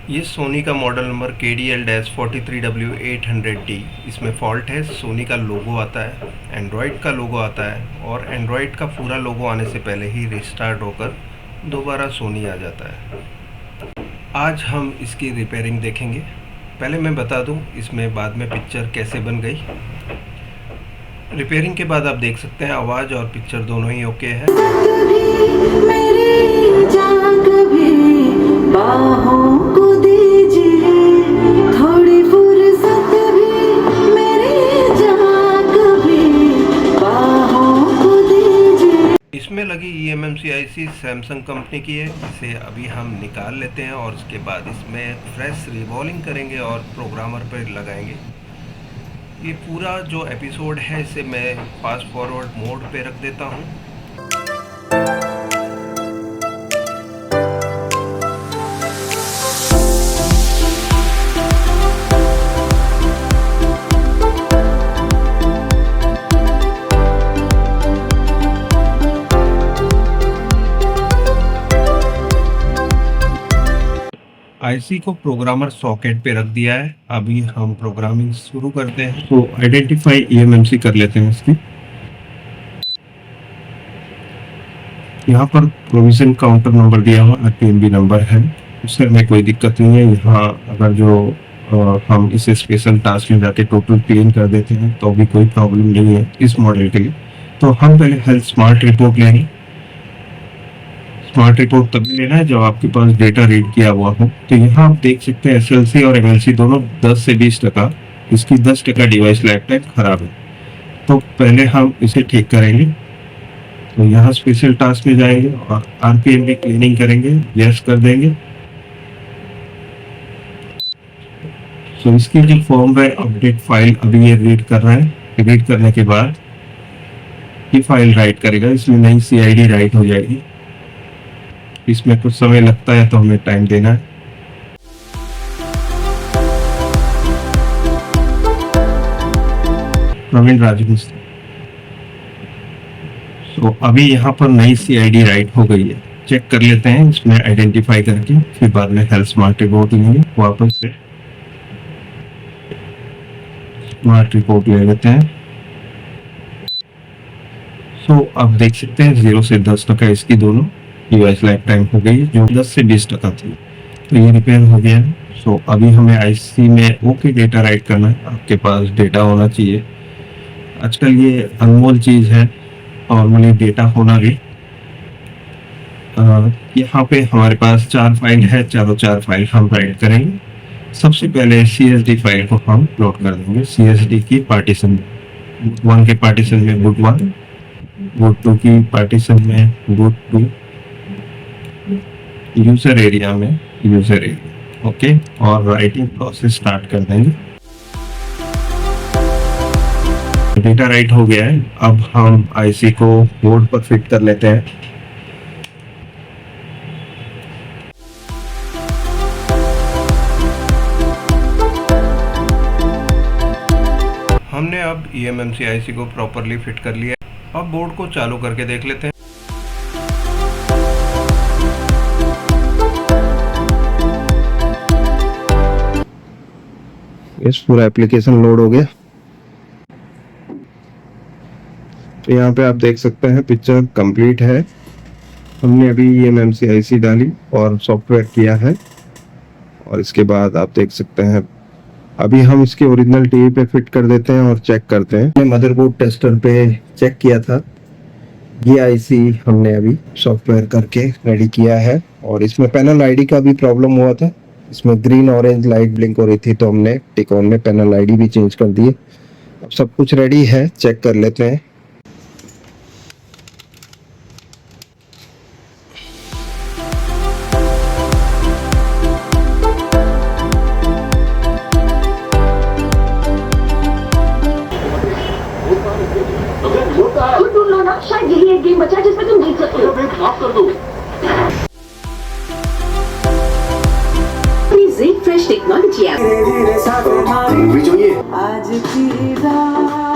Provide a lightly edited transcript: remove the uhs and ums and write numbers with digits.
ये सोनी का model number KDL-43W800D। इसमें फ़ॉल्ट है, सोनी का लोगो आता है, एंड्रॉयड का लोगो आता है और एंड्रॉयड का पूरा लोगो आने से पहले ही रिस्टार्ट होकर दोबारा सोनी आ जाता है। आज हम इसकी रिपेयरिंग देखेंगे। पहले मैं बता दूं इसमें बाद में पिक्चर कैसे बन गई। रिपेयरिंग के बाद आप देख सकते हैं आवाज़ और पिक्चर दोनों ही ओके है। इसमें लगी eMMC IC सैमसंग कंपनी की है। इसे अभी हम निकाल लेते हैं और उसके बाद इसमें फ्रेश रिवॉल्विंग करेंगे और प्रोग्रामर पर लगाएंगे। ये पूरा जो एपिसोड है इसे मैं फास्ट फॉरवर्ड मोड पे रख देता हूँ। आईसी को प्रोग्रामर सॉकेट पे रख दिया है। अभी हम प्रोग्रामिंग शुरू करते हैं। तो आइडेंटिफाई eMMC कर लेते हैं इसकी। यहाँ पर प्रोविजन काउंटर नंबर दिया हुआ RPMB नंबर है, उससे हमें कोई दिक्कत नहीं है। यहाँ अगर जो हम इसे स्पेशल टास्क में जाके टोटल क्लीन कर देते हैं तो भी कोई प्रॉब्लम नहीं है इस मॉडल के लिए। तो हम पहले हेल्थ स्मार्ट रिपोर्ट लेंगे। स्मार्ट रिपोर्ट तभी लेना है जब आपके पास डेटा रीड किया हुआ हो। तो यहाँ आप देख सकते हैं SLC और MLC दोनों 10 से 20%, इसकी 10% डिवाइस लाइफ टाइम खराब है। तो पहले हम इसे ठीक करेंगे। तो यहाँ स्पेशल टास्क में जाएंगे और RPMB क्लीनिंग करेंगे, यस कर देंगे। तो इसकी जो फॉर्मवेयर अपडेट फाइल अभी ये रीड कर रहा है। रीड करने के बाद ये फाइल राइट करेगा, इसमें नई CID राइट हो जाएगी। इसमें कुछ समय लगता है तो हमें टाइम देना है। प्रवीण राजमिस्त्री। तो अभी यहाँ पर नई CID राइट हो गई है। चेक कर लेते हैं इसमें आइडेंटिफाई करके, फिर बाद में हेल्थ स्मार्ट रिपोर्ट लेंगे। वापस से स्मार्ट रिपोर्ट ले लेते हैं। तो अब देख सकते हैं 0 से 10% इसकी दोनों डिवाइस लाइफ टाइम हो गई, जो 10 से 20% थी। तो ये रिपेयर हो गया है। सो अभी हमें आईसी में ओके डेटा राइट करना है। आपके पास डेटा होना चाहिए, आजकल ये अनमोल चीज़ है, नॉर्मली डेटा होना भी। यहाँ पे हमारे पास 4 फाइल है, चारों 4 फाइल हम राइट करेंगे। सबसे पहले CSD फाइल को हम लोड कर देंगे। CSD की पार्टीशन में, boot 1 के पार्टीशन में boot 1, boot 2 की पार्टीशन में boot 2, यूजर एरिया में यूजर एरिया। ओके, और राइटिंग प्रोसेस स्टार्ट कर देंगे। डेटा राइट हो गया है। अब हम आईसी को बोर्ड पर फिट कर लेते हैं। हमने अब eMMC आईसी को प्रॉपरली फिट कर लिया है। अब बोर्ड को चालू करके देख लेते हैं। इस पूरा एप्लीकेशन लोड हो गया। तो यहाँ पे आप देख सकते हैं पिक्चर कंप्लीट है। हमने अभी eMMC IC डाली और सॉफ्टवेयर किया है, और इसके बाद आप देख सकते हैं अभी हम इसके ओरिजिनल टीवी पे फिट कर देते हैं और चेक करते हैं। हमने मदरबोर्ड टेस्टर पे चेक किया था, ये आईसी हमने अभी सॉफ्टवेयर करके रेडी किया है। और इसमें पैनल आईडी का भी प्रॉब्लम हुआ था, इसमें ग्रीन ऑरेंज लाइट ब्लिंक हो रही थी, तो हमने टिकॉन में पैनल आईडी भी चेंज कर दी है। अब सब कुछ रेडी है, चेक कर लेते हैं। शायद यही एक गेम बचा है जिसमें तुम जीत सकते हो। माफ कर दो। फ्रेश टेक्नोलॉजी है। मूवी चाहिए। आज की रात